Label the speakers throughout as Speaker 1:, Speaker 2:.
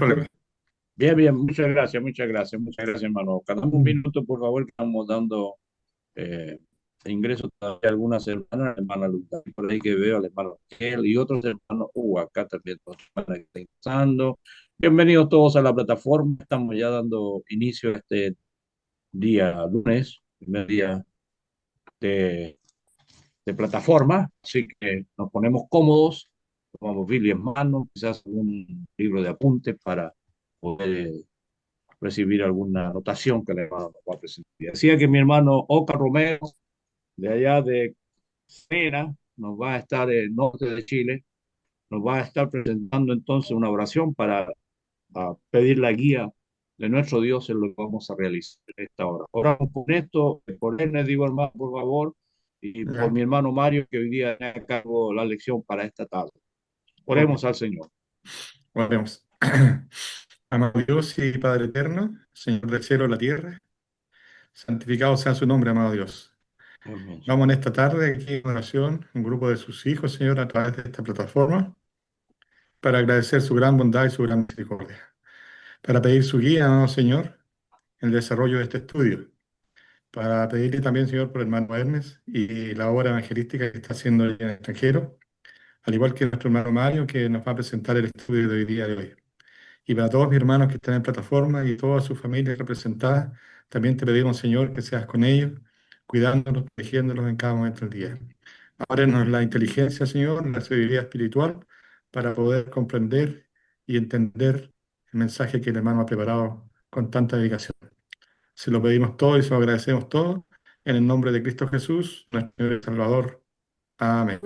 Speaker 1: problema.
Speaker 2: Bien, bien, muchas gracias, hermano. Cada un minuto, por favor, que estamos dando eh, ingreso todavía a algunas hermanas, la hermana Lucas, por ahí que veo, al hermano Ángel y otros hermanos, acá también, otros hermanos que están ingresando. Bienvenidos todos a la plataforma. Estamos ya dando inicio a este día lunes, primer día de, de plataforma, así que nos ponemos cómodos, tomamos Biblia en mano, quizás un libro de apuntes para poder recibir alguna anotación que le va a presentar. Decía que mi hermano Oca Romero, de allá de Cera, nos va a estar en el norte de Chile, nos va a estar presentando entonces una oración para pedir la guía de nuestro Dios en lo que vamos a realizar en esta hora. Oramos por esto, por él les digo hermano, por favor, y por
Speaker 1: ¿Ya?
Speaker 2: mi hermano Mario, que hoy día me a cargo la lección para esta tarde.
Speaker 1: Ok,
Speaker 2: Oremos al Señor.
Speaker 1: oremos. Amado Dios y Padre eterno, Señor del cielo y la tierra, santificado sea su nombre, amado Dios.
Speaker 2: Amén,
Speaker 1: Vamos
Speaker 2: Señor.
Speaker 1: en esta tarde aquí en oración, un grupo de sus hijos, Señor, a través de esta plataforma, para agradecer su gran bondad y su gran misericordia, para pedir su guía, amado Señor, en el desarrollo de este estudio, para pedirle también, Señor, por el hermano Hermes y la obra evangelística que está haciendo en el extranjero, al igual que nuestro hermano Mario, que nos va a presentar el estudio de hoy día de hoy. Y para todos mis hermanos que están en plataforma y todas sus familias representadas, también te pedimos, Señor, que seas con ellos, cuidándolos, protegiéndolos en cada momento del día. Ábrenos la inteligencia, Señor, la sabiduría espiritual, para poder comprender y entender el mensaje que el hermano ha preparado con tanta dedicación. Se lo pedimos todo y se lo agradecemos todo, en el nombre de Cristo Jesús, nuestro Señor y Salvador. Amén.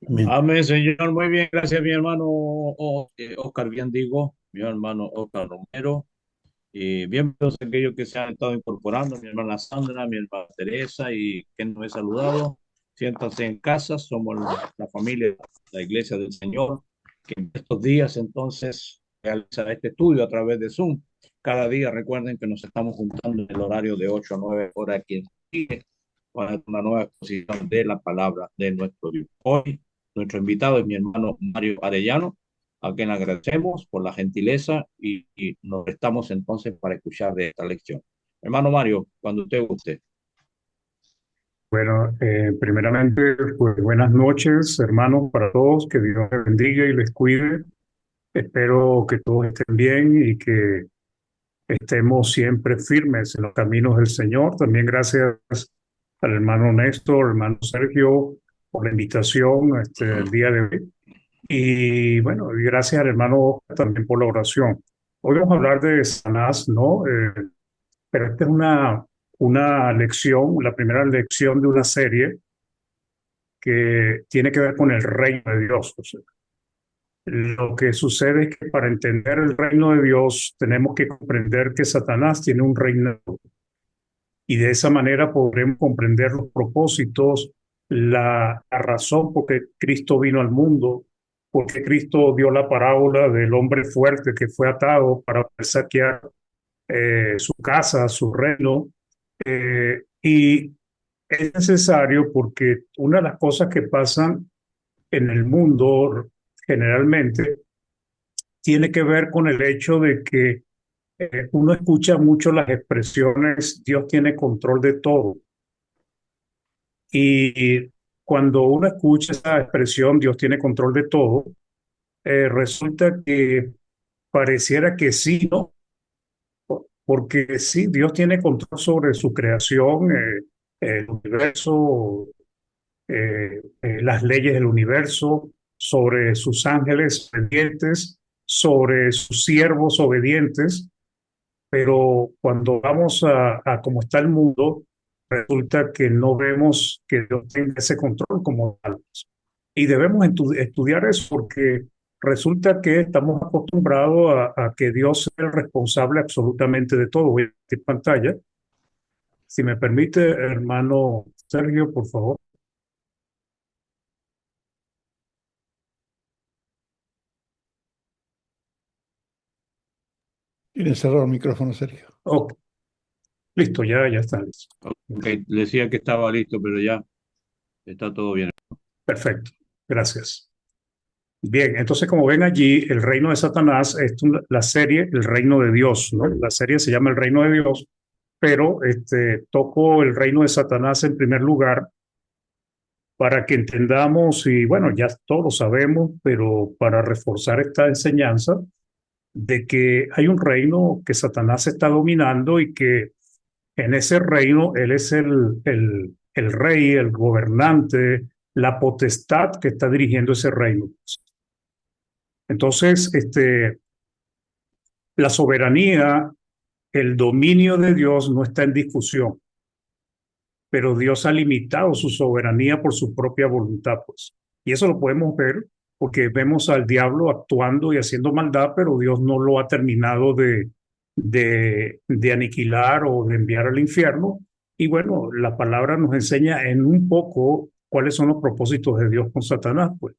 Speaker 3: Amén.
Speaker 2: Amén, Señor. Muy bien, gracias, mi hermano Oscar, bien digo, mi hermano Oscar Romero. Y bienvenidos a aquellos que se han estado incorporando, mi hermana Sandra, mi hermana Teresa y que nos he saludado. Siéntanse en casa, somos la familia, la iglesia del Señor, que en estos días entonces realiza este estudio a través de Zoom. Cada día recuerden que nos estamos juntando en el horario de 8 a 9 horas aquí en Chile para una nueva exposición de la palabra de nuestro Dios. Hoy nuestro invitado es mi hermano Mario Arellano, a quien agradecemos por la gentileza y nos estamos entonces para escuchar de esta lección. Hermano Mario, cuando usted guste.
Speaker 3: Bueno, primeramente, pues buenas noches, hermanos, para todos. Que Dios les bendiga y les cuide. Espero que todos estén bien y que estemos siempre firmes en los caminos del Señor. También gracias al hermano Néstor, hermano Sergio, por la invitación el día de hoy. Y bueno, y gracias al hermano Oscar también por la oración. Hoy vamos a hablar de Satanás, ¿no? Pero esta es una lección, la primera lección de una serie que tiene que ver con el reino de Dios. O sea, lo que sucede es que para entender el reino de Dios tenemos que comprender que Satanás tiene un reino y de esa manera podremos comprender los propósitos, la razón por qué Cristo vino al mundo, porque Cristo dio la parábola del hombre fuerte que fue atado para saquear su casa, su reino. Y es necesario porque una de las cosas que pasan en el mundo generalmente tiene que ver con el hecho de que uno escucha mucho las expresiones Dios tiene control de todo. Y cuando uno escucha esa expresión Dios tiene control de todo, resulta que pareciera que sí, ¿no? Porque sí, Dios tiene control sobre su creación, el universo, las leyes del universo, sobre sus ángeles obedientes, sobre sus siervos obedientes, pero cuando vamos a cómo está el mundo, resulta que no vemos que Dios tenga ese control como tal. Y debemos estudiar eso porque resulta que estamos acostumbrados a que Dios sea el responsable absolutamente de todo. Voy a compartir pantalla. Si me permite, hermano Sergio, por favor.
Speaker 4: Tiene cerrado el micrófono, Sergio.
Speaker 3: Ok, listo, ya está listo.
Speaker 2: Ok, decía que estaba listo, pero ya está todo bien.
Speaker 3: Perfecto, gracias. Bien, entonces como ven allí, el reino de Satanás es la serie El Reino de Dios, ¿no? La serie se llama El Reino de Dios, pero toco el reino de Satanás en primer lugar para que entendamos, y bueno, ya todos sabemos, pero para reforzar esta enseñanza de que hay un reino que Satanás está dominando y que en ese reino él es el rey, el gobernante, la potestad que está dirigiendo ese reino. Entonces, la soberanía, el dominio de Dios no está en discusión, pero Dios ha limitado su soberanía por su propia voluntad, pues. Y eso lo podemos ver porque vemos al diablo actuando y haciendo maldad, pero Dios no lo ha terminado de aniquilar o de enviar al infierno. Y bueno, la palabra nos enseña en un poco cuáles son los propósitos de Dios con Satanás, pues.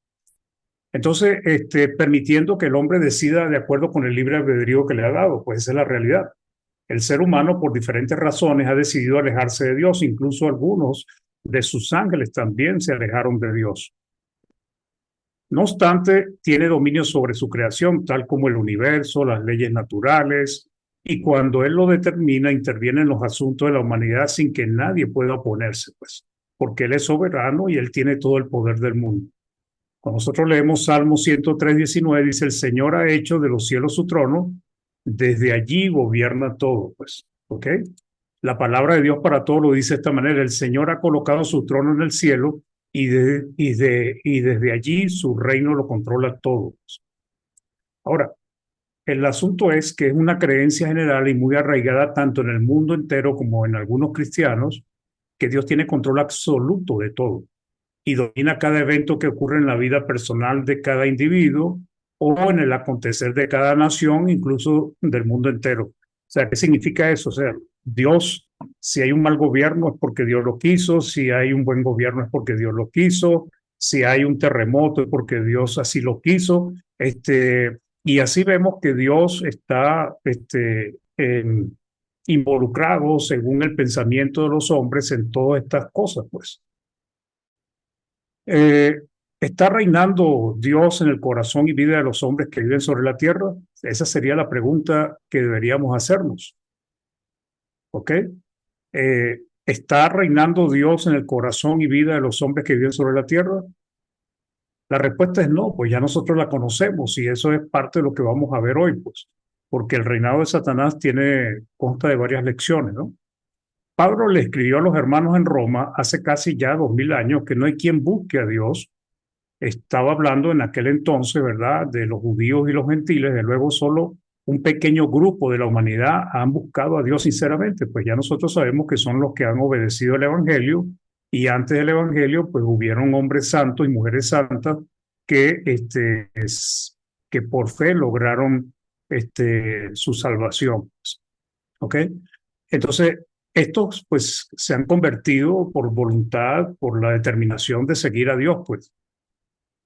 Speaker 3: Entonces, permitiendo que el hombre decida de acuerdo con el libre albedrío que le ha dado, pues esa es la realidad. El ser humano, por diferentes razones, ha decidido alejarse de Dios. Incluso algunos de sus ángeles también se alejaron de Dios. No obstante, tiene dominio sobre su creación, tal como el universo, las leyes naturales, y cuando Él lo determina, interviene en los asuntos de la humanidad sin que nadie pueda oponerse, pues, porque Él es soberano y Él tiene todo el poder del mundo. Cuando nosotros leemos Salmo 103:19, dice, el Señor ha hecho de los cielos su trono, desde allí gobierna todo, pues, ¿ok? La palabra de Dios para todo lo dice de esta manera, el Señor ha colocado su trono en el cielo y desde allí su reino lo controla todo. Ahora, el asunto es que es una creencia general y muy arraigada tanto en el mundo entero como en algunos cristianos, que Dios tiene control absoluto de todo y domina cada evento que ocurre en la vida personal de cada individuo o en el acontecer de cada nación, incluso del mundo entero. O sea, ¿qué significa eso? O sea, Dios, si hay un mal gobierno es porque Dios lo quiso, si hay un buen gobierno es porque Dios lo quiso, si hay un terremoto es porque Dios así lo quiso. Y así vemos que Dios está involucrado, según el pensamiento de los hombres, en todas estas cosas, pues. Eh, ¿Está reinando Dios en el corazón y vida de los hombres que viven sobre la tierra? Esa sería la pregunta que deberíamos hacernos. ¿Ok? ¿Está reinando Dios en el corazón y vida de los hombres que viven sobre la tierra? La respuesta es no, pues ya nosotros la conocemos y eso es parte de lo que vamos a ver hoy, pues, porque el reinado de Satanás consta de varias lecciones, ¿no? Pablo le escribió a los hermanos en Roma hace casi ya 2000 años que no hay quien busque a Dios. Estaba hablando en aquel entonces, ¿verdad?, de los judíos y los gentiles. De luego solo un pequeño grupo de la humanidad han buscado a Dios sinceramente. Pues ya nosotros sabemos que son los que han obedecido el Evangelio, y antes del Evangelio pues hubieron hombres santos y mujeres santas que, que por fe lograron su salvación. ¿Ok? Entonces, estos pues se han convertido por voluntad, por la determinación de seguir a Dios, pues.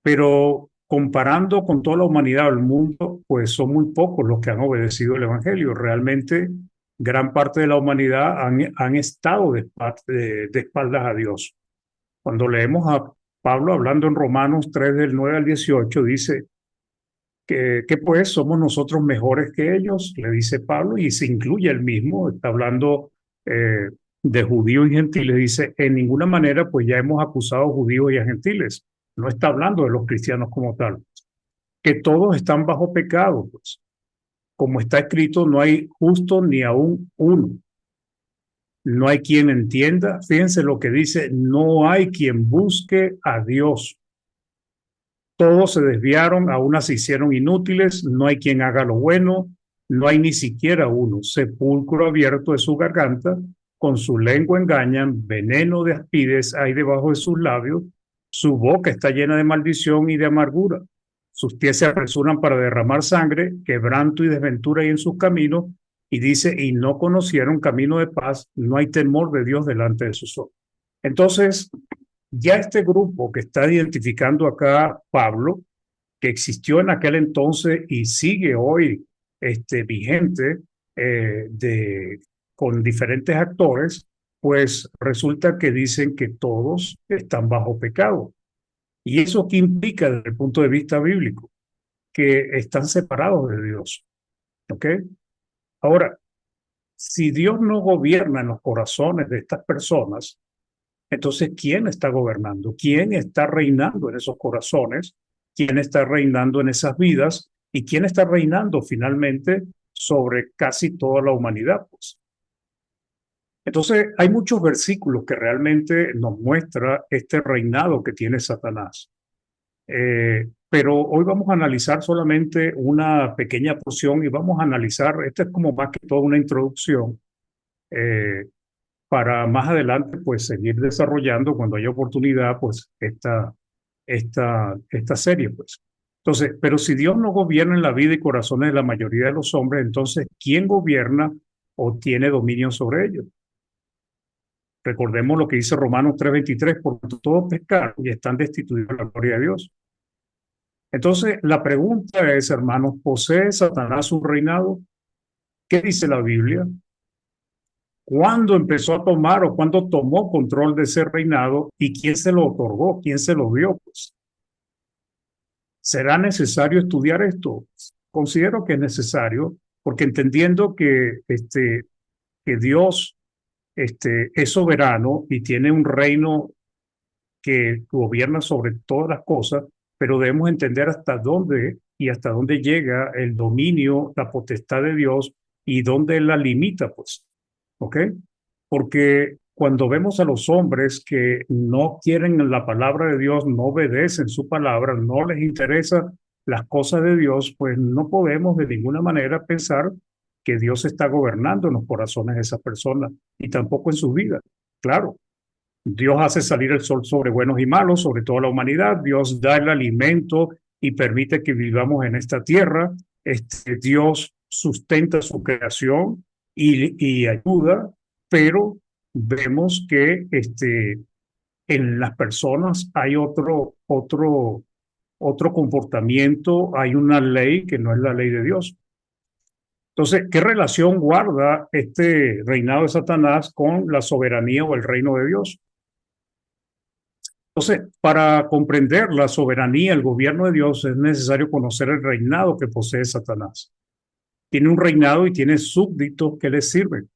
Speaker 3: Pero comparando con toda la humanidad del mundo, pues son muy pocos los que han obedecido el Evangelio. Realmente, gran parte de la humanidad han estado de espaldas a Dios. Cuando leemos a Pablo hablando en Romanos 3, del 9 al 18, dice que pues somos nosotros mejores que ellos, le dice Pablo, y se incluye él mismo, está hablando de judíos y gentiles, dice, en ninguna manera pues ya hemos acusado a judíos y a gentiles, no está hablando de los cristianos como tal, que todos están bajo pecado, pues, como está escrito, no hay justo ni aún uno, no hay quien entienda, fíjense lo que dice, no hay quien busque a Dios. Todos se desviaron, a unas se hicieron inútiles, no hay quien haga lo bueno, no hay ni siquiera uno. Sepulcro abierto de su garganta, con su lengua engañan, veneno de aspides hay debajo de sus labios, su boca está llena de maldición y de amargura. Sus pies se apresuran para derramar sangre, quebranto y desventura hay en sus caminos, y dice, y no conocieron camino de paz, no hay temor de Dios delante de sus ojos. Entonces, ya este grupo que está identificando acá Pablo, que existió en aquel entonces y sigue hoy vigente con diferentes actores, pues resulta que dicen que todos están bajo pecado. ¿Y eso qué implica desde el punto de vista bíblico? Que están separados de Dios. ¿Ok? Ahora, si Dios no gobierna en los corazones de estas personas, entonces, ¿quién está gobernando? ¿Quién está reinando en esos corazones? ¿Quién está reinando en esas vidas? ¿Y quién está reinando finalmente sobre casi toda la humanidad? Pues? Entonces, hay muchos versículos que realmente nos muestra este reinado que tiene Satanás. Pero hoy vamos a analizar solamente una pequeña porción y vamos a analizar, esta es como más que todo una introducción, eh, para más adelante pues seguir desarrollando cuando haya oportunidad pues esta serie pues. Entonces, pero si Dios no gobierna en la vida y corazones de la mayoría de los hombres, entonces ¿quién gobierna o tiene dominio sobre ellos? Recordemos lo que dice Romanos 3:23, porque todos pecaron y están destituidos de la gloria de Dios. Entonces, la pregunta es, hermanos, ¿posee Satanás un reinado? ¿Qué dice la Biblia? ¿Cuándo empezó a tomar o cuándo tomó control de ese reinado y quién se lo otorgó, quién se lo dio? Pues, ¿será necesario estudiar esto? Considero que es necesario, porque entendiendo que Dios es soberano y tiene un reino que gobierna sobre todas las cosas, pero debemos entender hasta dónde y hasta dónde llega el dominio, la potestad de Dios y dónde Él la limita, pues. ¿Ok? Porque cuando vemos a los hombres que no quieren la palabra de Dios, no obedecen su palabra, no les interesa las cosas de Dios, pues no podemos de ninguna manera pensar que Dios está gobernando en los corazones de esas personas y tampoco en sus vidas. Claro, Dios hace salir el sol sobre buenos y malos, sobre toda la humanidad. Dios da el alimento y permite que vivamos en esta tierra. Dios sustenta su creación y ayuda, pero vemos que en las personas hay otro comportamiento, hay una ley que no es la ley de Dios. Entonces, ¿qué relación guarda este reinado de Satanás con la soberanía o el reino de Dios? Entonces, para comprender la soberanía, el gobierno de Dios, es necesario conocer el reinado que posee Satanás. Tiene un reinado y tiene súbditos que le sirven,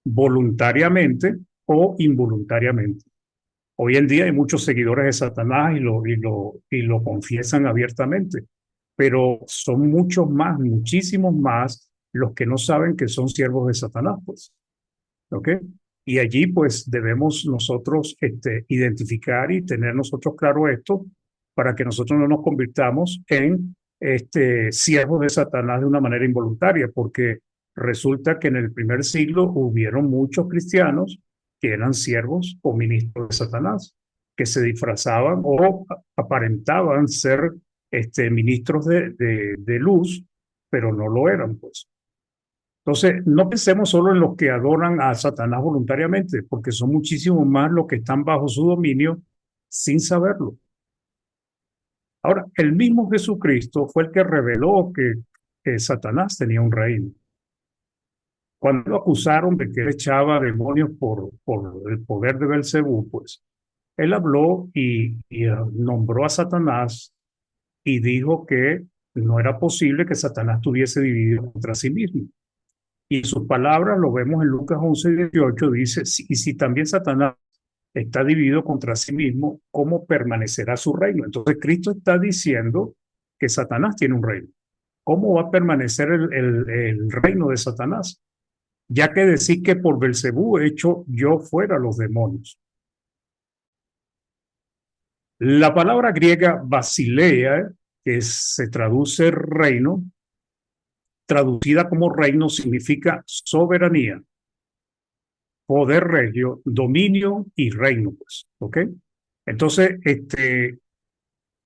Speaker 3: voluntariamente o involuntariamente. Hoy en día hay muchos seguidores de Satanás y lo confiesan abiertamente, pero son muchos más, muchísimos más los que no saben que son siervos de Satanás, pues. ¿Ok? Y allí pues debemos nosotros identificar y tener nosotros claro esto para que nosotros no nos convirtamos en siervos de Satanás de una manera involuntaria, porque resulta que en el primer siglo hubieron muchos cristianos que eran siervos o ministros de Satanás, que se disfrazaban o aparentaban ser ministros de luz, pero no lo eran, pues. Entonces, no pensemos solo en los que adoran a Satanás voluntariamente, porque son muchísimos más los que están bajo su dominio sin saberlo. Ahora, el mismo Jesucristo fue el que reveló que Satanás tenía un reino. Cuando lo acusaron de que él echaba demonios por el poder de Belcebú, pues él habló y nombró a Satanás y dijo que no era posible que Satanás estuviese dividido contra sí mismo. Y en sus palabras, lo vemos en Lucas 11:18, dice, y si también Satanás está dividido contra sí mismo, ¿cómo permanecerá su reino? Entonces Cristo está diciendo que Satanás tiene un reino. ¿Cómo va a permanecer el reino de Satanás? Ya que decir que por Belcebú he hecho yo fuera los demonios. La palabra griega basileia, que se traduce reino, traducida como reino, significa soberanía, poder regio, dominio y reino, pues, ¿ok? Entonces,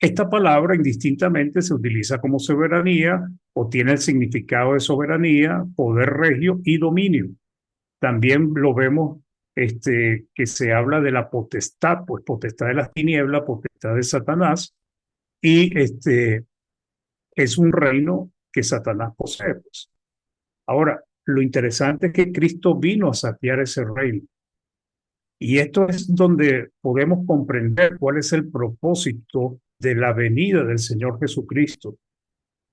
Speaker 3: esta palabra indistintamente se utiliza como soberanía o tiene el significado de soberanía, poder regio y dominio. También lo vemos que se habla de la potestad, pues potestad de las tinieblas, potestad de Satanás, y es un reino que Satanás posee, pues. Ahora, lo interesante es que Cristo vino a saquear ese reino. Y esto es donde podemos comprender cuál es el propósito de la venida del Señor Jesucristo,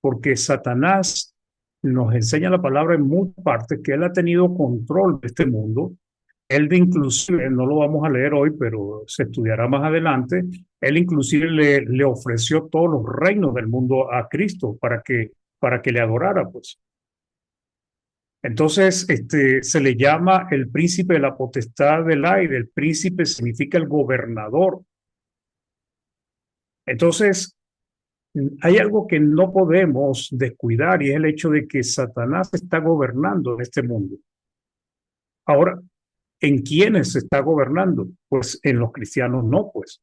Speaker 3: porque Satanás nos enseña la palabra en muchas partes que él ha tenido control de este mundo. Él de inclusive, no lo vamos a leer hoy, pero se estudiará más adelante, él inclusive le ofreció todos los reinos del mundo a Cristo para que le adorara, pues. Entonces, se le llama el príncipe de la potestad del aire. El príncipe significa el gobernador. Entonces, hay algo que no podemos descuidar y es el hecho de que Satanás está gobernando en este mundo. Ahora, ¿en quiénes está gobernando? Pues en los cristianos no, pues.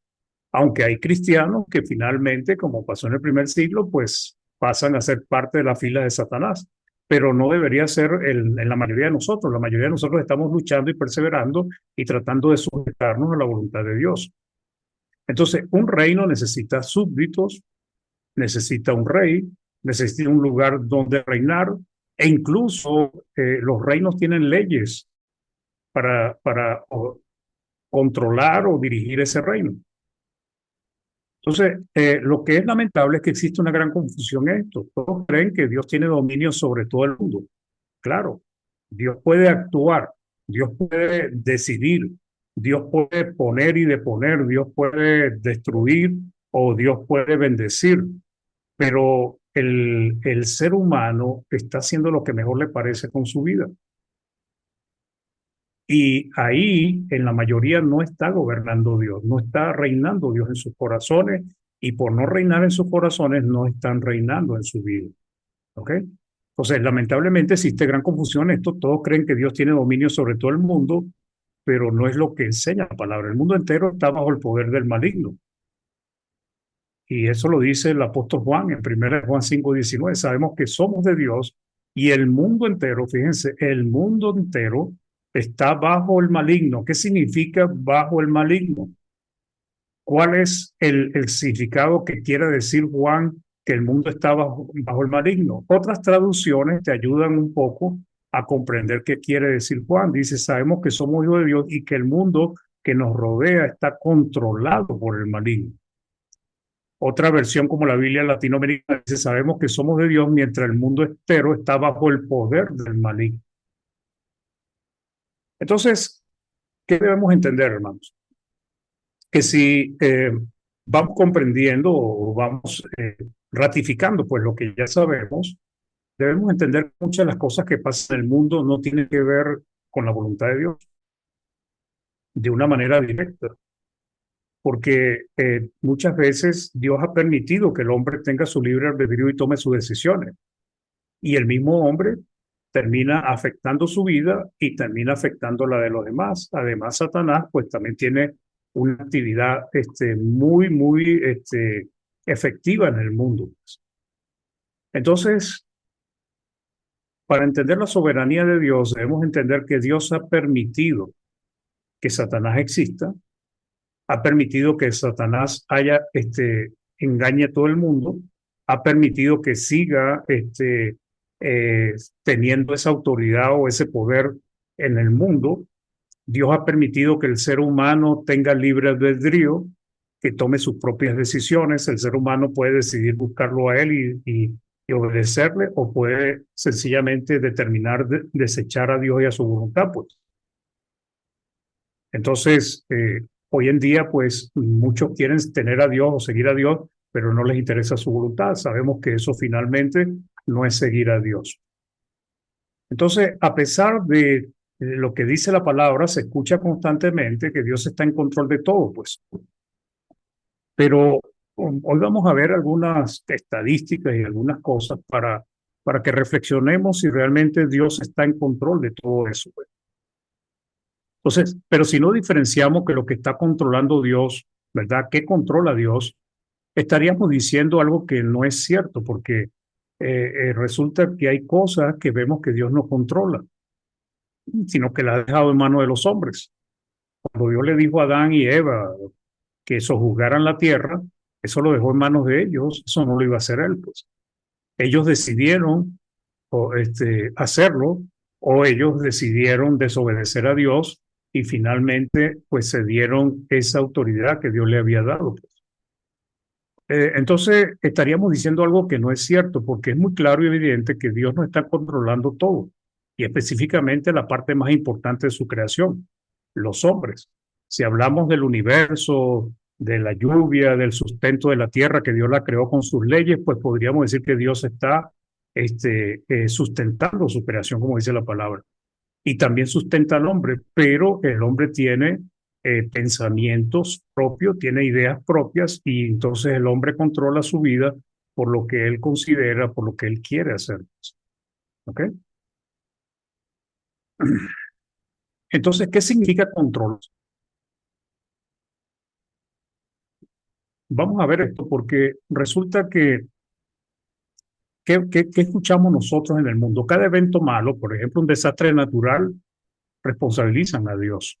Speaker 3: Aunque hay cristianos que finalmente, como pasó en el primer siglo, pues pasan a ser parte de la fila de Satanás. Pero no debería ser en la mayoría de nosotros. La mayoría de nosotros estamos luchando y perseverando y tratando de sujetarnos a la voluntad de Dios. Entonces, un reino necesita súbditos, necesita un rey, necesita un lugar donde reinar, e incluso los reinos tienen leyes para controlar o dirigir ese reino. Entonces, lo que es lamentable es que existe una gran confusión en esto. Todos creen que Dios tiene dominio sobre todo el mundo. Claro, Dios puede actuar, Dios puede decidir, Dios puede poner y deponer, Dios puede destruir o Dios puede bendecir, pero el ser humano está haciendo lo que mejor le parece con su vida. Y ahí, en la mayoría, no está gobernando Dios, no está reinando Dios en sus corazones, y por no reinar en sus corazones, no están reinando en su vida. ¿Ok? Entonces, lamentablemente existe gran confusión en esto. Todos creen que Dios tiene dominio sobre todo el mundo, pero no es lo que enseña la palabra. El mundo entero está bajo el poder del maligno. Y eso lo dice el apóstol Juan en 1 Juan 5:19. Sabemos que somos de Dios y el mundo entero, fíjense, el mundo entero está bajo el maligno. ¿Qué significa bajo el maligno? ¿Cuál es el significado que quiere decir Juan que el mundo está bajo el maligno? Otras traducciones te ayudan un poco a comprender qué quiere decir Juan. Dice, sabemos que somos hijos de Dios y que el mundo que nos rodea está controlado por el maligno. Otra versión, como la Biblia latinoamericana, dice, sabemos que somos de Dios mientras el mundo entero está bajo el poder del maligno. Entonces, ¿qué debemos entender, hermanos? Que si vamos comprendiendo o vamos ratificando pues lo que ya sabemos, debemos entender que muchas de las cosas que pasan en el mundo no tienen que ver con la voluntad de Dios de una manera directa, porque muchas veces Dios ha permitido que el hombre tenga su libre albedrío y tome sus decisiones, y el mismo hombre termina afectando su vida y termina afectando la de los demás. Además, Satanás pues también tiene una actividad muy efectiva en el mundo. Entonces, para entender la soberanía de Dios, debemos entender que Dios ha permitido que Satanás exista, ha permitido que Satanás engañe a todo el mundo, ha permitido que siga teniendo esa autoridad o ese poder en el mundo. Dios ha permitido que el ser humano tenga libre albedrío, que tome sus propias decisiones. El ser humano puede decidir buscarlo a él y obedecerle, o puede sencillamente determinar desechar a Dios y a su voluntad, pues. Entonces, hoy en día, pues, muchos quieren tener a Dios o seguir a Dios, pero no les interesa su voluntad. Sabemos que eso finalmente no es seguir a Dios. Entonces, a pesar de lo que dice la palabra, se escucha constantemente que Dios está en control de todo, pues. Pero hoy vamos a ver algunas estadísticas y algunas cosas para que reflexionemos si realmente Dios está en control de todo eso, pues. Entonces, pero si no diferenciamos que lo que está controlando Dios, ¿verdad? ¿Qué controla Dios? Estaríamos diciendo algo que no es cierto, porque resulta que hay cosas que vemos que Dios no controla, sino que la ha dejado en manos de los hombres. Cuando Dios le dijo a Adán y Eva que sojuzgaran la tierra, eso lo dejó en manos de ellos, eso no lo iba a hacer él, pues. Ellos decidieron hacerlo, o ellos decidieron desobedecer a Dios y finalmente pues se dieron esa autoridad que Dios le había dado. Entonces estaríamos diciendo algo que no es cierto, porque es muy claro y evidente que Dios no está controlando todo, y específicamente la parte más importante de su creación, los hombres. Si hablamos del universo, de la lluvia, del sustento de la tierra, que Dios la creó con sus leyes, pues podríamos decir que Dios está sustentando su creación, como dice la palabra. Y también sustenta al hombre, pero el hombre tiene pensamientos propios, tiene ideas propias, y entonces el hombre controla su vida por lo que él considera, por lo que él quiere hacer. ¿Ok? Entonces, ¿qué significa control? Vamos a ver esto porque resulta que, ¿qué escuchamos nosotros en el mundo? Cada evento malo, por ejemplo, un desastre natural, responsabilizan a Dios.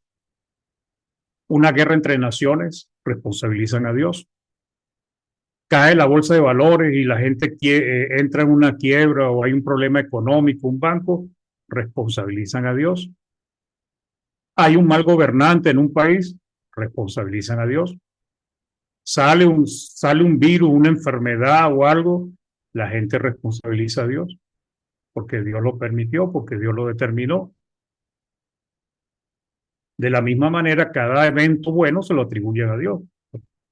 Speaker 3: Una guerra entre naciones, responsabilizan a Dios. Cae la bolsa de valores y la gente entra en una quiebra o hay un problema económico, un banco, responsabilizan a Dios. Hay un mal gobernante en un país, responsabilizan a Dios. Sale un virus, una enfermedad o algo, la gente responsabiliza a Dios, porque Dios lo permitió, porque Dios lo determinó. De la misma manera, cada evento bueno se lo atribuyen a Dios.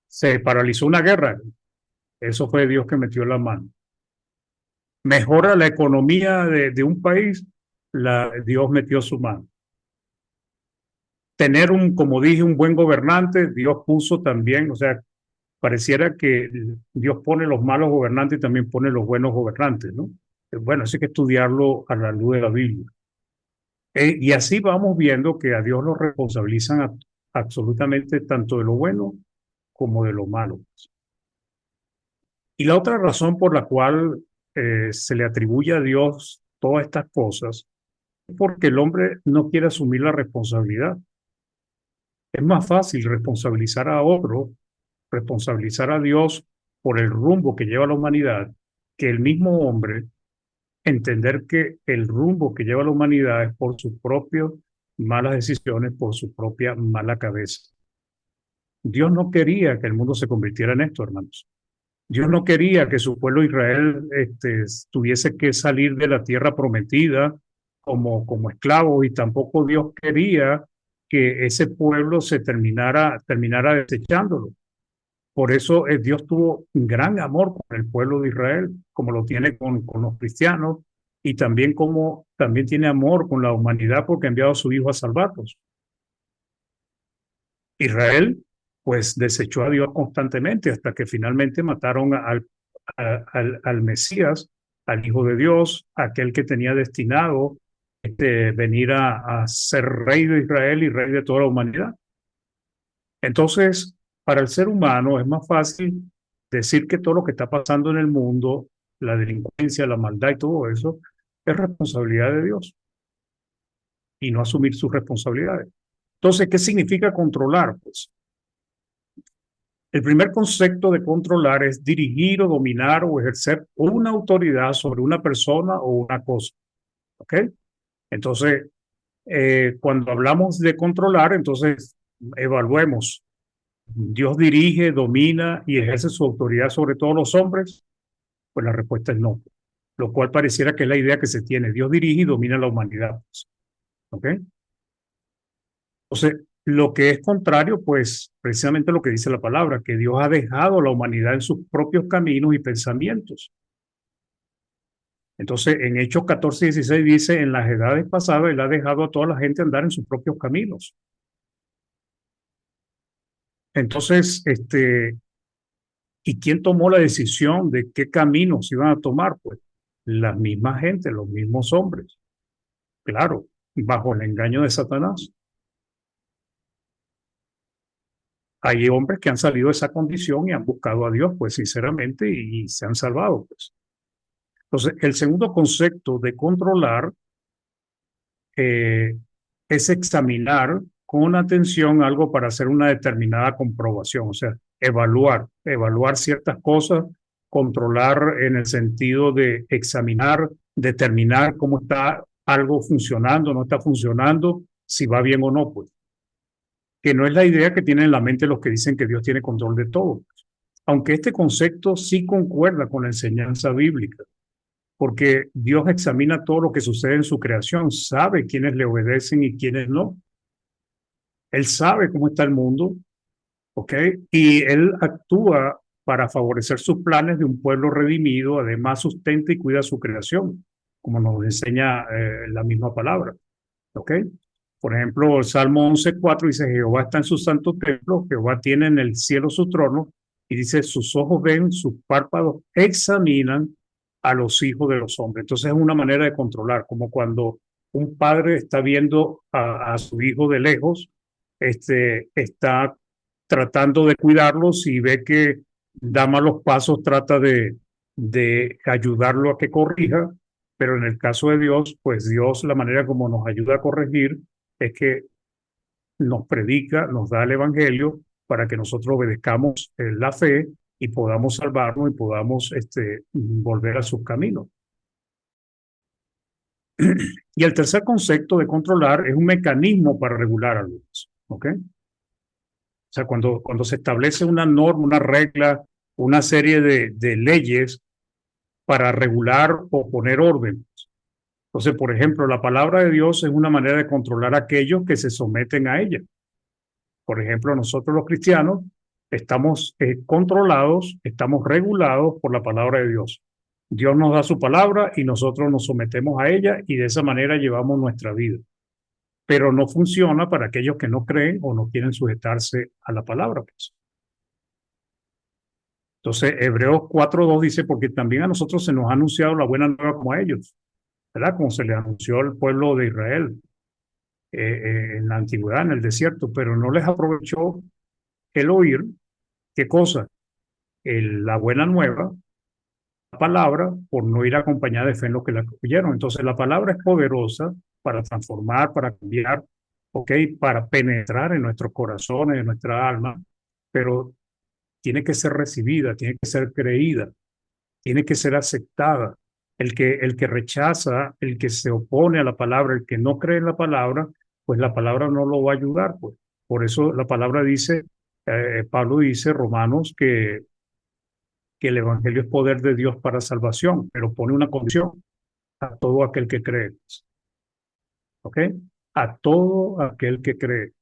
Speaker 3: Se paralizó una guerra, eso fue Dios que metió la mano. Mejora la economía de un país, Dios metió su mano. Tener como dije, un buen gobernante, Dios puso también, o sea, pareciera que Dios pone los malos gobernantes y también pone los buenos gobernantes, ¿no? Bueno, eso hay que estudiarlo a la luz de la Biblia. Y así vamos viendo que a Dios lo responsabilizan absolutamente tanto de lo bueno como de lo malo. Y la otra razón por la cual se le atribuye a Dios todas estas cosas es porque el hombre no quiere asumir la responsabilidad. Es más fácil responsabilizar a otro, responsabilizar a Dios por el rumbo que lleva la humanidad, que el mismo hombre entender que el rumbo que lleva la humanidad es por sus propias malas decisiones, por su propia mala cabeza. Dios no quería que el mundo se convirtiera en esto, hermanos. Dios no quería que su pueblo Israel tuviese que salir de la tierra prometida como esclavos, y tampoco Dios quería que ese pueblo terminara desechándolo. Por eso Dios tuvo un gran amor con el pueblo de Israel, como lo tiene con los cristianos, y también tiene amor con la humanidad porque ha enviado a su Hijo a salvarlos. Israel, pues, desechó a Dios constantemente hasta que finalmente mataron al Mesías, al Hijo de Dios, aquel que tenía destinado venir a ser rey de Israel y rey de toda la humanidad. Entonces, para el ser humano es más fácil decir que todo lo que está pasando en el mundo, la delincuencia, la maldad y todo eso, es responsabilidad de Dios y no asumir sus responsabilidades. Entonces, ¿qué significa controlar? Pues el primer concepto de controlar es dirigir o dominar o ejercer una autoridad sobre una persona o una cosa. ¿Ok? Entonces, cuando hablamos de controlar, entonces evaluemos. ¿Dios dirige, domina y ejerce su autoridad sobre todos los hombres? Pues la respuesta es no. Lo cual pareciera que es la idea que se tiene. Dios dirige y domina la humanidad. ¿Ok? Entonces, lo que es contrario, pues precisamente lo que dice la palabra, que Dios ha dejado a la humanidad en sus propios caminos y pensamientos. Entonces, en Hechos 14:16 dice, en las edades pasadas, Él ha dejado a toda la gente andar en sus propios caminos. Entonces, ¿y quién tomó la decisión de qué caminos iban a tomar? Pues la misma gente, los mismos hombres. Claro, bajo el engaño de Satanás. Hay hombres que han salido de esa condición y han buscado a Dios, pues sinceramente, y se han salvado, pues. Entonces, el segundo concepto de controlar es examinar con atención algo para hacer una determinada comprobación, o sea, evaluar ciertas cosas, controlar en el sentido de examinar, determinar cómo está algo funcionando, no está funcionando, si va bien o no, pues. que no es la idea que tienen en la mente los que dicen que Dios tiene control de todo. Aunque este concepto sí concuerda con la enseñanza bíblica, porque Dios examina todo lo que sucede en su creación, sabe quiénes le obedecen y quiénes no. Él sabe cómo está el mundo, ¿ok? Y Él actúa para favorecer sus planes de un pueblo redimido, además sustenta y cuida su creación, como nos enseña la misma palabra, ¿ok? Por ejemplo, el Salmo 11:4 dice, Jehová está en su santo templo, Jehová tiene en el cielo su trono, y dice, sus ojos ven, sus párpados examinan a los hijos de los hombres. Entonces es una manera de controlar, como cuando un padre está viendo a su hijo de lejos, está tratando de cuidarlos y ve que da malos pasos, trata de ayudarlo a que corrija, pero en el caso de Dios, pues Dios, la manera como nos ayuda a corregir es que nos predica, nos da el Evangelio para que nosotros obedezcamos la fe y podamos salvarnos y podamos volver a sus caminos. Y el tercer concepto de controlar es un mecanismo para regular algo. ¿Ok? O sea, cuando se establece una norma, una regla, una serie de leyes para regular o poner orden. Entonces, por ejemplo, la palabra de Dios es una manera de controlar a aquellos que se someten a ella. Por ejemplo, nosotros los cristianos estamos controlados, estamos regulados por la palabra de Dios. Dios nos da su palabra y nosotros nos sometemos a ella y de esa manera llevamos nuestra vida. Pero no funciona para aquellos que no creen o no quieren sujetarse a la palabra. Pues. Entonces, Hebreos 4:2 dice, porque también a nosotros se nos ha anunciado la buena nueva como a ellos, ¿verdad? Como se le anunció al pueblo de Israel en la antigüedad, en el desierto, pero no les aprovechó el oír, ¿qué cosa? La buena nueva, la palabra, por no ir acompañada de fe en lo que la oyeron. Entonces, la palabra es poderosa para transformar, para cambiar, ¿ok? Para penetrar en nuestros corazones, en nuestra alma, pero tiene que ser recibida, tiene que ser creída, tiene que ser aceptada. El que rechaza, el que se opone a la palabra, el que no cree en la palabra, pues la palabra no lo va a ayudar. Pues. Por eso la palabra dice, Pablo dice, Romanos, que el Evangelio es poder de Dios para salvación, pero pone una condición a todo aquel que cree. ¿Ok? A todo aquel que cree.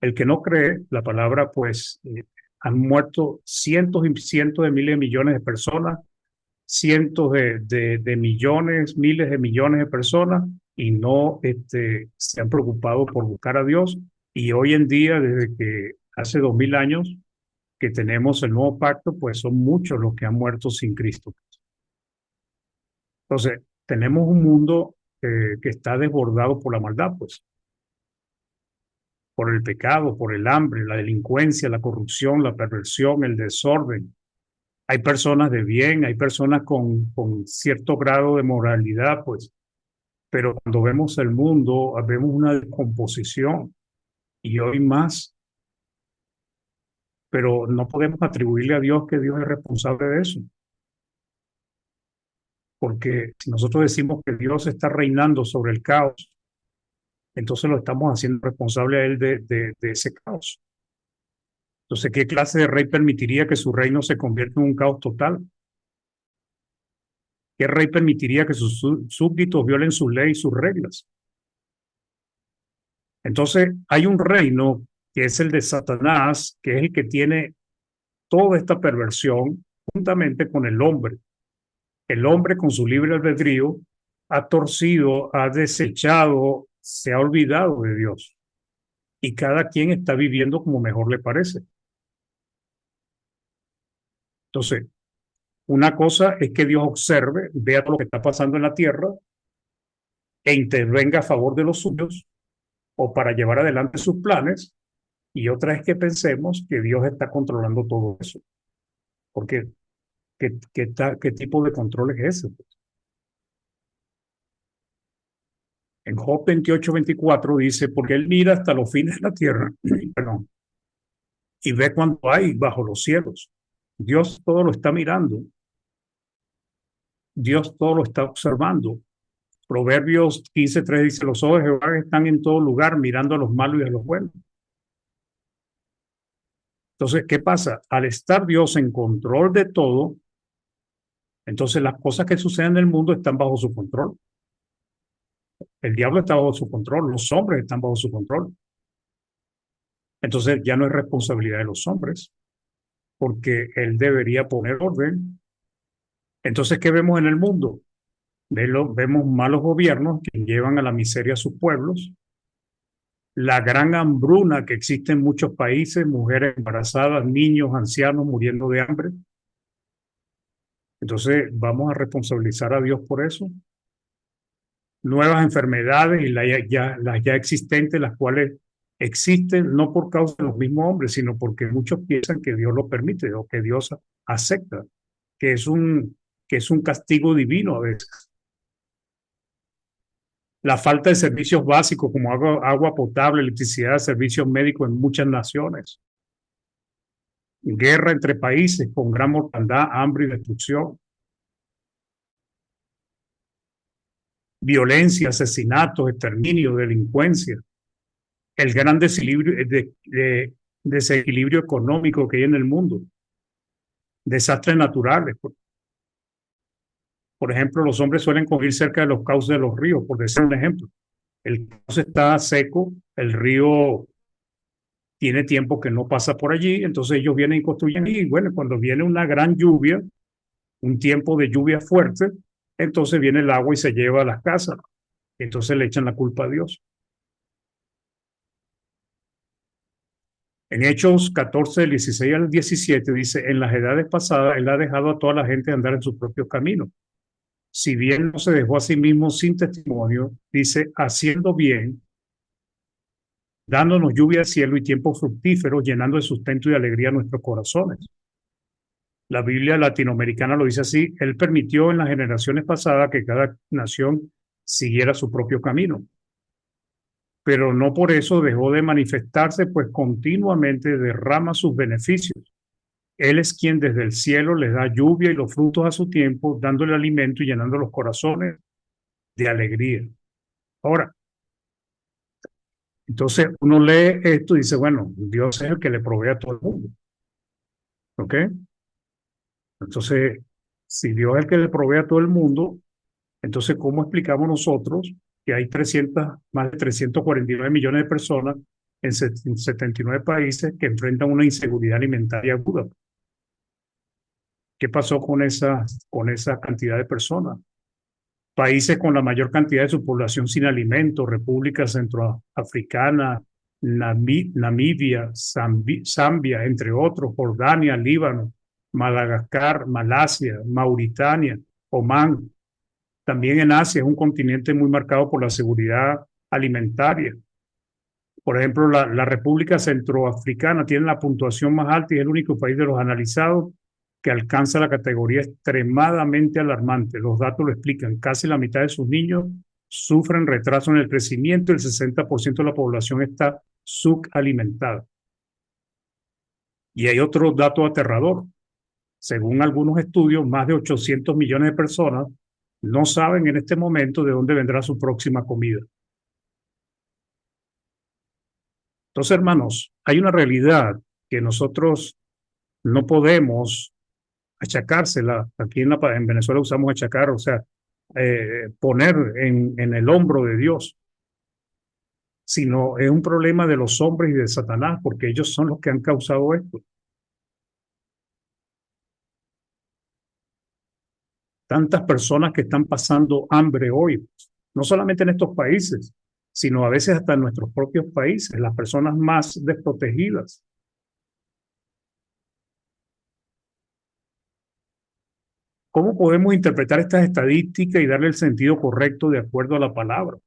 Speaker 3: El que no cree, la palabra, pues, han muerto cientos y cientos de miles de millones de personas, cientos de millones, miles de millones de personas y no se han preocupado por buscar a Dios. Y hoy en día, desde que hace 2000 años que tenemos el nuevo pacto, pues son muchos los que han muerto sin Cristo. Entonces, tenemos un mundo que está desbordado por la maldad, pues, por el pecado, por el hambre, la delincuencia, la corrupción, la perversión, el desorden. Hay personas de bien, hay personas con cierto grado de moralidad, pues, pero cuando vemos el mundo, vemos una descomposición y hoy más, pero no podemos atribuirle a Dios que Dios es responsable de eso. Porque si nosotros decimos que Dios está reinando sobre el caos, entonces lo estamos haciendo responsable a Él de ese caos. Entonces, ¿qué clase de rey permitiría que su reino se convierta en un caos total? ¿Qué rey permitiría que sus súbditos violen su ley y sus reglas? Entonces, hay un reino que es el de Satanás, que es el que tiene toda esta perversión juntamente con el hombre. El hombre con su libre albedrío ha torcido, ha desechado, se ha olvidado de Dios. Y cada quien está viviendo como mejor le parece. Entonces, una cosa es que Dios observe, vea todo lo que está pasando en la tierra e intervenga a favor de los suyos o para llevar adelante sus planes. Y otra es que pensemos que Dios está controlando todo eso. Porque, ¿qué tipo de control es ese? En Job 28:24 dice, porque Él mira hasta los fines de la tierra, perdón, y ve cuánto hay bajo los cielos. Dios todo lo está mirando. Dios todo lo está observando. Proverbios 15:3 dice, los ojos de Jehová están en todo lugar, mirando a los malos y a los buenos. Entonces, ¿qué pasa? Al estar Dios en control de todo, entonces las cosas que suceden en el mundo están bajo su control. El diablo está bajo su control, los hombres están bajo su control. Entonces ya no es responsabilidad de los hombres, porque él debería poner orden. Entonces, ¿qué vemos en el mundo? Vemos malos gobiernos que llevan a la miseria a sus pueblos, la gran hambruna que existe en muchos países, mujeres embarazadas, niños, ancianos muriendo de hambre. Entonces, ¿vamos a responsabilizar a Dios por eso? Nuevas enfermedades y las ya existentes, las cuales existen no por causa de los mismos hombres, sino porque muchos piensan que Dios lo permite o que Dios acepta, que es que es un castigo divino a veces. La falta de servicios básicos como agua potable, electricidad, servicios médicos en muchas naciones. Guerra entre países con gran mortandad, hambre y destrucción. Violencia, asesinatos, exterminio, delincuencia. El gran desequilibrio económico que hay en el mundo. Desastres naturales. Por ejemplo, los hombres suelen vivir cerca de los cauces de los ríos, por decir un ejemplo. El cauce está seco, el río tiene tiempo que no pasa por allí, entonces ellos vienen y construyen y bueno, cuando viene una gran lluvia, un tiempo de lluvia fuerte, entonces viene el agua y se lleva a las casas. Entonces le echan la culpa a Dios. En Hechos 14, del 16 al 17 dice, en las edades pasadas él ha dejado a toda la gente andar en sus propios caminos. Si bien no se dejó a sí mismo sin testimonio, dice, haciendo bien, dándonos lluvia del cielo y tiempos fructíferos, llenando de sustento y alegría nuestros corazones. La Biblia latinoamericana lo dice así, él permitió en las generaciones pasadas que cada nación siguiera su propio camino. Pero no por eso dejó de manifestarse, pues continuamente derrama sus beneficios. Él es quien desde el cielo les da lluvia y los frutos a su tiempo, dándole alimento y llenando los corazones de alegría. Ahora, entonces uno lee esto y dice, bueno, Dios es el que le provee a todo el mundo. ¿Ok? Entonces, si Dios es el que le provee a todo el mundo, entonces, ¿cómo explicamos nosotros que hay más de 349 millones de personas en 79 países que enfrentan una inseguridad alimentaria aguda? ¿Qué pasó con esa cantidad de personas? Países con la mayor cantidad de su población sin alimentos, República Centroafricana, Namibia, Zambia, entre otros, Jordania, Líbano, Madagascar, Malasia, Mauritania, Omán. También en Asia es un continente muy marcado por la seguridad alimentaria. Por ejemplo, la República Centroafricana tiene la puntuación más alta y es el único país de los analizados que alcanza la categoría extremadamente alarmante. Los datos lo explican. Casi la mitad de sus niños sufren retraso en el crecimiento y el 60% de la población está subalimentada. Y hay otro dato aterrador. Según algunos estudios, más de 800 millones de personas no saben en este momento de dónde vendrá su próxima comida. Entonces, hermanos, hay una realidad que nosotros no podemos achacársela. Aquí en Venezuela usamos achacar, o sea, poner en el hombro de Dios, sino es un problema de los hombres y de Satanás, porque ellos son los que han causado esto. Tantas personas que están pasando hambre hoy, no solamente en estos países, sino a veces hasta en nuestros propios países, las personas más desprotegidas. ¿Cómo podemos interpretar estas estadísticas y darle el sentido correcto de acuerdo a la palabra?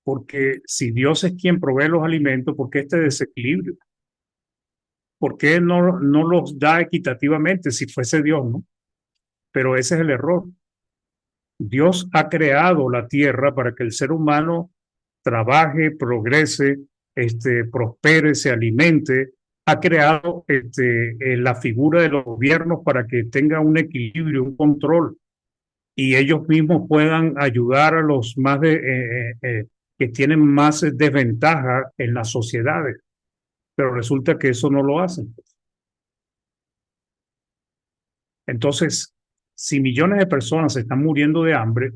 Speaker 3: Porque si Dios es quien provee los alimentos, ¿por qué este desequilibrio? ¿Por qué no los da equitativamente si fuese Dios, no? Pero ese es el error. Dios ha creado la tierra para que el ser humano trabaje, progrese, prospere, se alimente. Ha creado la figura de los gobiernos para que tenga un equilibrio, un control, y ellos mismos puedan ayudar a los que tienen más desventaja en las sociedades. pero resulta que eso no lo hacen. Entonces, si millones de personas están muriendo de hambre,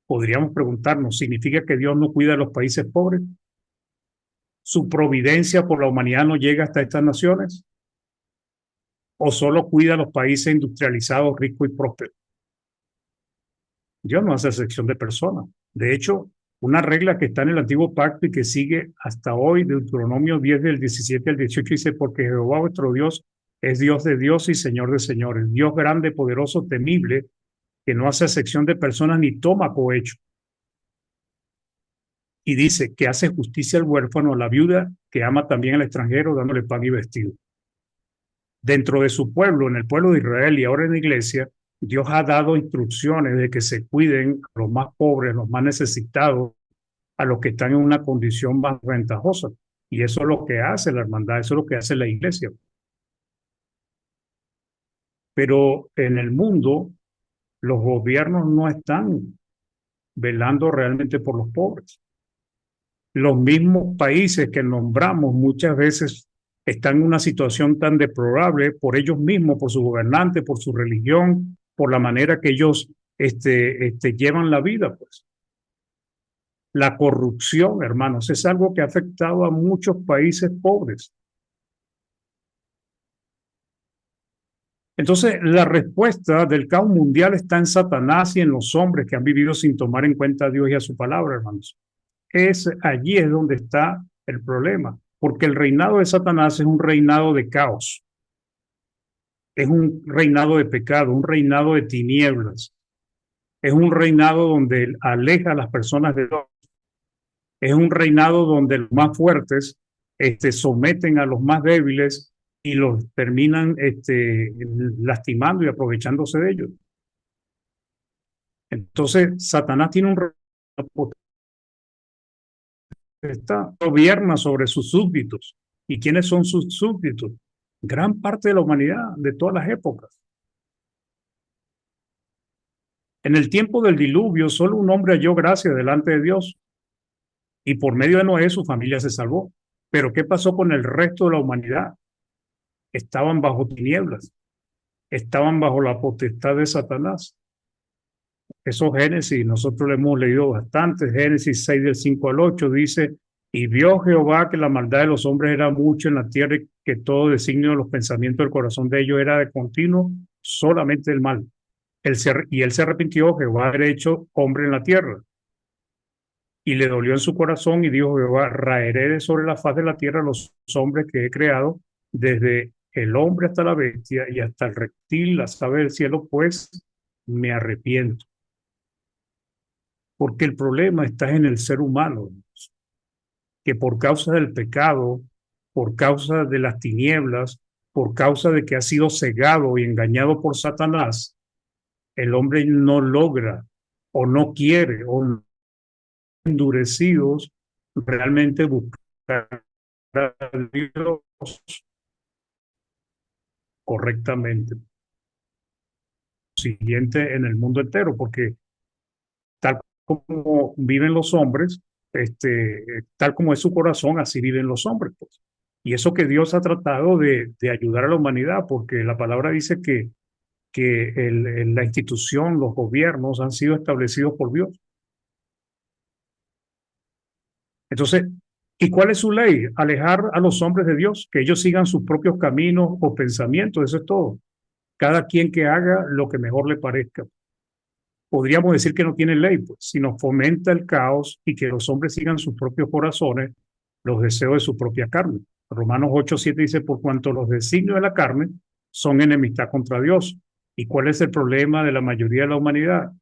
Speaker 3: podríamos preguntarnos, ¿significa que Dios no cuida de los países pobres? ¿Su providencia por la humanidad no llega hasta estas naciones? ¿O solo cuida a los países industrializados, ricos y prósperos? Dios no hace excepción de personas. De hecho, una regla que está en el Antiguo Pacto y que sigue hasta hoy, Deuteronomio 10 del 17 al 18, dice, porque Jehová vuestro Dios es Dios de Dios y Señor de señores, Dios grande, poderoso, temible, que no hace excepción de personas ni toma cohecho. Y dice que hace justicia al huérfano, a la viuda, que ama también al extranjero, dándole pan y vestido. Dentro de su pueblo, en el pueblo de Israel y ahora en la iglesia, Dios ha dado instrucciones de que se cuiden a los más pobres, los más necesitados, a los que están en una condición más ventajosa. Y eso es lo que hace la hermandad, eso es lo que hace la iglesia. Pero en el mundo, los gobiernos no están velando realmente por los pobres. Los mismos países que nombramos muchas veces están en una situación tan deplorable por ellos mismos, por su gobernante, por su religión, por la manera que ellos llevan la vida, pues. La corrupción, hermanos, es algo que ha afectado a muchos países pobres. Entonces, la respuesta del caos mundial está en Satanás y en los hombres que han vivido sin tomar en cuenta a Dios y a su palabra, hermanos. Allí es donde está el problema, porque el reinado de Satanás es un reinado de caos, es un reinado de pecado, un reinado de tinieblas, es un reinado donde aleja a las personas de Dios, es un reinado donde los más fuertes someten a los más débiles y los terminan lastimando y aprovechándose de ellos. Entonces, Satanás tiene un gobierna sobre sus súbditos. ¿Y quiénes son sus súbditos? Gran parte de la humanidad, de todas las épocas. En el tiempo del diluvio, solo un hombre halló gracia delante de Dios, y por medio de Noé su familia se salvó. Pero ¿qué pasó con el resto de la humanidad? Estaban bajo tinieblas, estaban bajo la potestad de Satanás. Eso Génesis, nosotros lo hemos leído bastante. Génesis 6 del 5 al 8 dice, y vio Jehová que la maldad de los hombres era mucho en la tierra y que todo designio de los pensamientos del corazón de ellos era de continuo solamente el mal. Y él se arrepintió, Jehová haber hecho hombre en la tierra. Y le dolió en su corazón y dijo Jehová, raeré de sobre la faz de la tierra los hombres que he creado, desde el hombre hasta la bestia y hasta el reptil, las aves del cielo, pues me arrepiento. Porque el problema está en el ser humano, que por causa del pecado, por causa de las tinieblas, por causa de que ha sido cegado y engañado por Satanás, el hombre no logra o no quiere o no endurecidos realmente buscar a Dios correctamente. Siguiente en el mundo entero, porque tal como viven los hombres, tal como es su corazón, así viven los hombres, pues. Y eso que Dios ha tratado de ayudar a la humanidad, porque la palabra dice que la institución, los gobiernos han sido establecidos por Dios. Entonces, ¿y cuál es su ley? Alejar a los hombres de Dios, que ellos sigan sus propios caminos o pensamientos, eso es todo. Cada quien que haga lo que mejor le parezca. Podríamos decir que no tiene ley, pues, sino fomenta el caos y que los hombres sigan sus propios corazones, los deseos de su propia carne. Romanos 8:7 dice, por cuanto los designios de la carne son enemistad contra Dios. ¿Y cuál es el problema de la mayoría de la humanidad?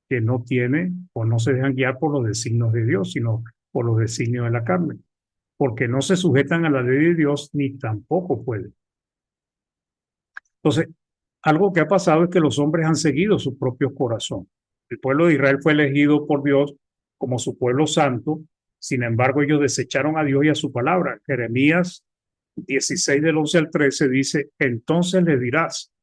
Speaker 3: Que no tiene o no se dejan guiar por los designios de Dios, sino por los designios de la carne, porque no se sujetan a la ley de Dios ni tampoco pueden. Entonces, algo que ha pasado es que los hombres han seguido su propio corazón. El pueblo de Israel fue elegido por Dios como su pueblo santo, sin embargo ellos desecharon a Dios y a su palabra. Jeremías 16 del 11 al 13 dice, entonces le dirás,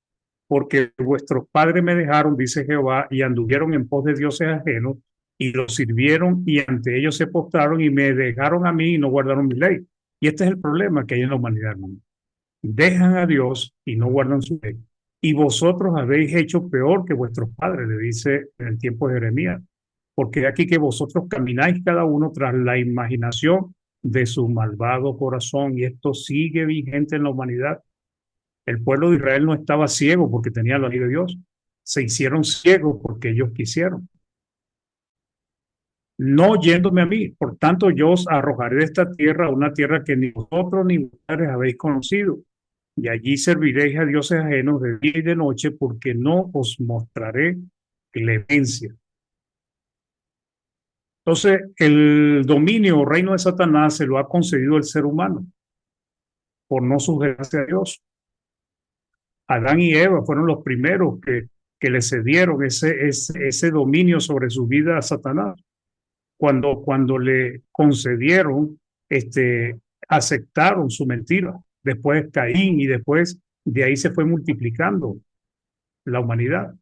Speaker 3: porque vuestros padres me dejaron, dice Jehová, y anduvieron en pos de dioses ajenos, y los sirvieron, y ante ellos se postraron, y me dejaron a mí, y no guardaron mi ley. Y este es el problema que hay en la humanidad, hermano. Dejan a Dios y no guardan su ley. Y vosotros habéis hecho peor que vuestros padres, le dice en el tiempo de Jeremías, porque aquí que vosotros camináis cada uno tras la imaginación de su malvado corazón, y esto sigue vigente en la humanidad. El pueblo de Israel no estaba ciego porque tenía la ley de Dios, se hicieron ciegos porque ellos quisieron. No yéndome a mí, por tanto yo os arrojaré de esta tierra, una tierra que ni vosotros ni vuestros padres habéis conocido, y allí serviréis a dioses ajenos de día y de noche, porque no os mostraré clemencia. Entonces, el dominio o reino de Satanás se lo ha concedido el ser humano por no sujetarse a Dios. Adán y Eva fueron los primeros que le cedieron ese dominio sobre su vida a Satanás. Cuando le concedieron, aceptaron su mentira. Después Caín y después de ahí se fue multiplicando la humanidad.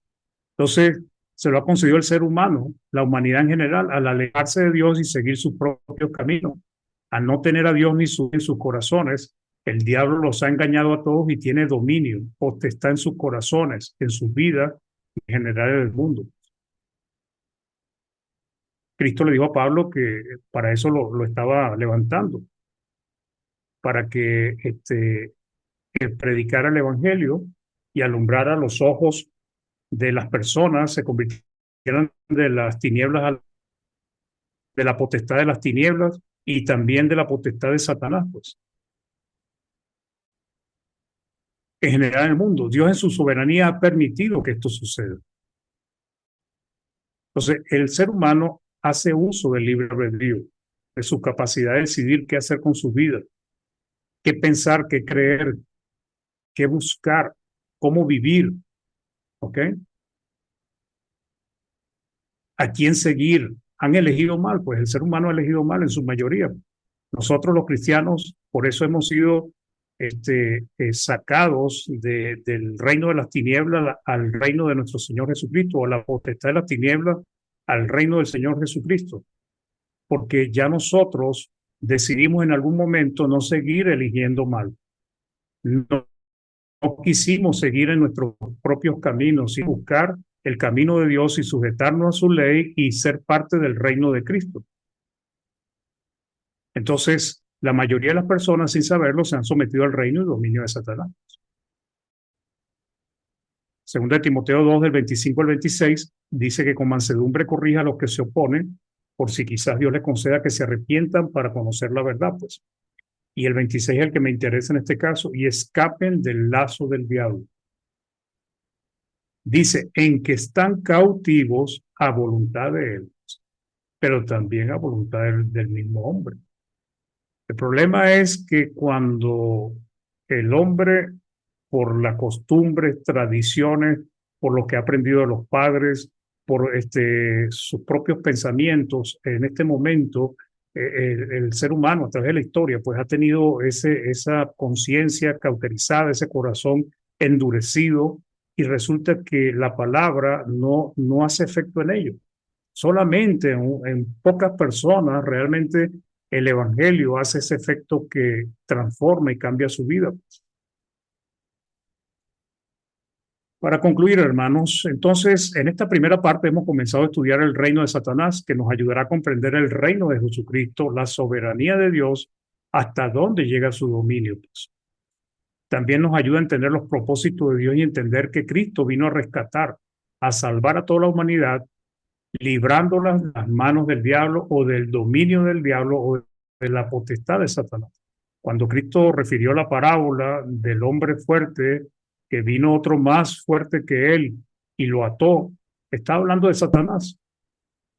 Speaker 3: Entonces, se lo ha concedido el ser humano, la humanidad en general, al alejarse de Dios y seguir sus propios caminos, a no tener a Dios ni en sus corazones. El diablo los ha engañado a todos y tiene dominio, potestad en sus corazones, en sus vidas, en general en el mundo. Cristo le dijo a Pablo que para eso lo estaba levantando, para que predicara el evangelio y alumbrara los ojos de las personas, se convirtieran de las tinieblas de la potestad de las tinieblas y también de la potestad de Satanás, pues. En general en el mundo, Dios en su soberanía ha permitido que esto suceda. Entonces, el ser humano hace uso del libre albedrío, de su capacidad de decidir qué hacer con su vida, qué pensar, qué creer, qué buscar, cómo vivir, ¿ok? ¿A quién seguir? Han elegido mal, pues el ser humano ha elegido mal en su mayoría. Nosotros los cristianos, por eso hemos sido sacados del reino de las tinieblas al reino de nuestro Señor Jesucristo, o la potestad de las tinieblas al reino del Señor Jesucristo, porque ya nosotros decidimos en algún momento no seguir eligiendo mal. No, no quisimos seguir en nuestros propios caminos y buscar el camino de Dios y sujetarnos a su ley y ser parte del reino de Cristo. Entonces, la mayoría de las personas, sin saberlo, se han sometido al reino y dominio de Satanás. Segunda de Timoteo 2, del 25 al 26, dice que con mansedumbre corrija a los que se oponen, por si quizás Dios les conceda que se arrepientan para conocer la verdad, pues. Y el 26 es el que me interesa en este caso, y escapen del lazo del diablo. Dice, en que están cautivos a voluntad de él, pero también a voluntad del mismo hombre. El problema es que cuando el hombre, por las costumbres, tradiciones, por lo que ha aprendido de los padres, por sus propios pensamientos, en este momento, el ser humano a través de la historia, pues ha tenido esa conciencia cauterizada, ese corazón endurecido, y resulta que la palabra no hace efecto en ello. Solamente en pocas personas realmente el evangelio hace ese efecto que transforma y cambia su vida. Para concluir, hermanos, entonces en esta primera parte hemos comenzado a estudiar el reino de Satanás, que nos ayudará a comprender el reino de Jesucristo, la soberanía de Dios, hasta dónde llega su dominio. También nos ayuda a entender los propósitos de Dios y entender que Cristo vino a rescatar, a salvar a toda la humanidad, librándolas de las manos del diablo o del dominio del diablo o de la potestad de Satanás. Cuando Cristo refirió la parábola del hombre fuerte, que vino otro más fuerte que él y lo ató, está hablando de Satanás.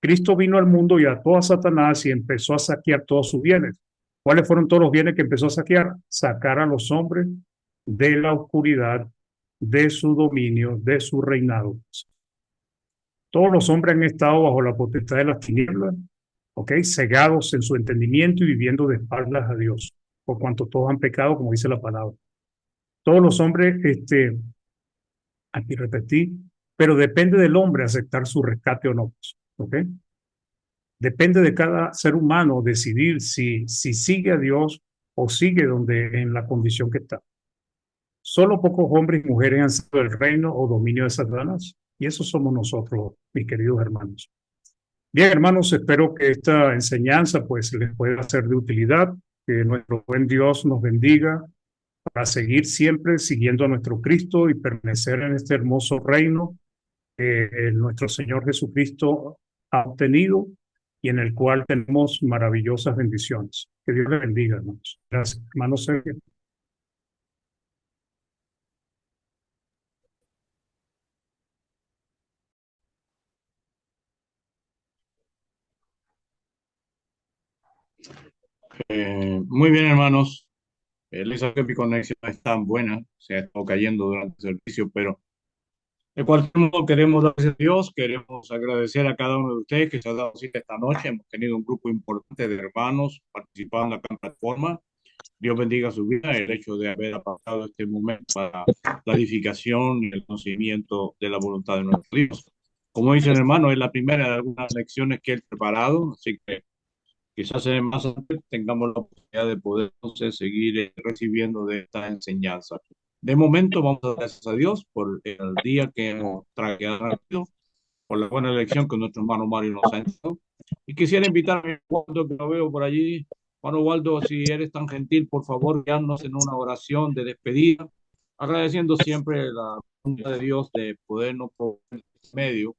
Speaker 3: Cristo vino al mundo y ató a Satanás y empezó a saquear todos sus bienes. ¿Cuáles fueron todos los bienes que empezó a saquear? Sacar a los hombres de la oscuridad, de su dominio, de su reinado. Todos los hombres han estado bajo la potestad de las tinieblas, cegados en su entendimiento y viviendo de espaldas a Dios, por cuanto todos han pecado, como dice la palabra. Todos los hombres, aquí repetí, pero depende del hombre aceptar su rescate o no. Depende de cada ser humano decidir si sigue a Dios o sigue donde, en la condición que está. Solo pocos hombres y mujeres han sido el reino o dominio de Satanás. Y eso somos nosotros, mis queridos hermanos. Bien, hermanos, espero que esta enseñanza pues les pueda ser de utilidad, que nuestro buen Dios nos bendiga para seguir siempre siguiendo a nuestro Cristo y permanecer en este hermoso reino que nuestro Señor Jesucristo ha obtenido y en el cual tenemos maravillosas bendiciones. Que Dios les bendiga, hermanos. Gracias, hermano Sergio.
Speaker 2: Muy bien, hermanos. Les que mi conexión no es tan buena, se ha estado cayendo durante el servicio, pero de cualquier modo queremos dar gracias a Dios, queremos agradecer a cada uno de ustedes que se ha dado cita esta noche. Hemos tenido un grupo importante de hermanos participando en la plataforma. Dios bendiga su vida, el hecho de haber apartado este momento para la edificación y el conocimiento de la voluntad de nuestro Dios. Como dice el hermano, es la primera de algunas lecciones que él ha preparado, así que quizás más adelante tengamos la oportunidad de poder entonces seguir recibiendo de esta enseñanza. De momento vamos a dar gracias a Dios por el día que hemos traído, por la buena elección que nuestro hermano Mario nos ha hecho. Y quisiera invitar a mi Waldo, que lo veo por allí. Hermano Waldo, si eres tan gentil, por favor, guiarnos en una oración de despedida, agradeciendo siempre la voluntad de Dios de podernos proveer este medio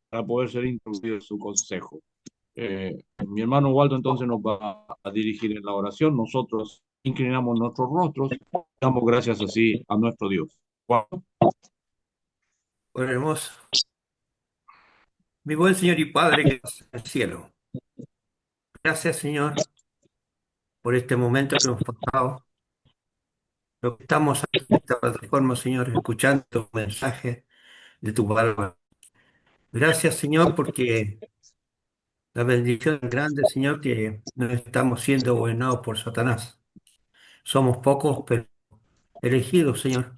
Speaker 2: para poder ser introducido en su consejo. Mi hermano Waldo entonces nos va a dirigir en la oración. Nosotros inclinamos nuestros rostros, damos gracias así a nuestro Dios. Waldo.
Speaker 5: Bueno, hermoso. Mi buen Señor y Padre que estás en el cielo. Gracias, Señor, por este momento que hemos pasado. Lo que estamos aquí en esta plataforma, Señor, escuchando tu mensaje de tu palabra. Gracias, Señor, porque la bendición es grande, Señor, que no estamos siendo gobernados por Satanás. Somos pocos, pero elegidos, Señor,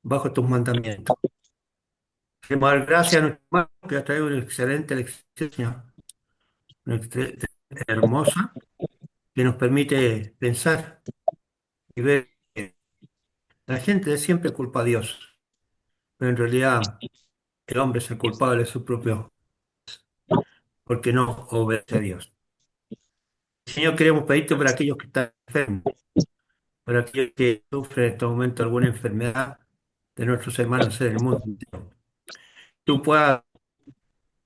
Speaker 5: bajo tus mandamientos. Queremos dar gracias a nuestro hermano que ha traído una excelente lección, Señor. Una hermosa que nos permite pensar y ver que la gente siempre culpa a Dios, pero en realidad el hombre es el culpable de su propio, porque no obedece a Dios. Señor, queremos pedirte por aquellos que están enfermos, por aquellos que sufren en este momento alguna enfermedad de nuestros hermanos en el mundo entero. Tú puedas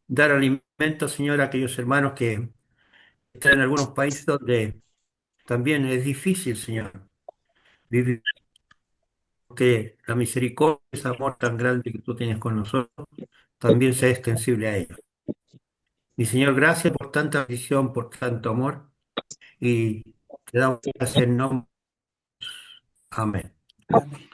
Speaker 5: dar alimento, Señor, a aquellos hermanos que están en algunos países donde también es difícil, Señor, vivir, porque la misericordia, ese amor tan grande que tú tienes con nosotros, también sea extensible a ellos. Mi Señor, gracias por tanta visión, por tanto amor, y te damos gracias en nombre. Amén.
Speaker 4: Amén.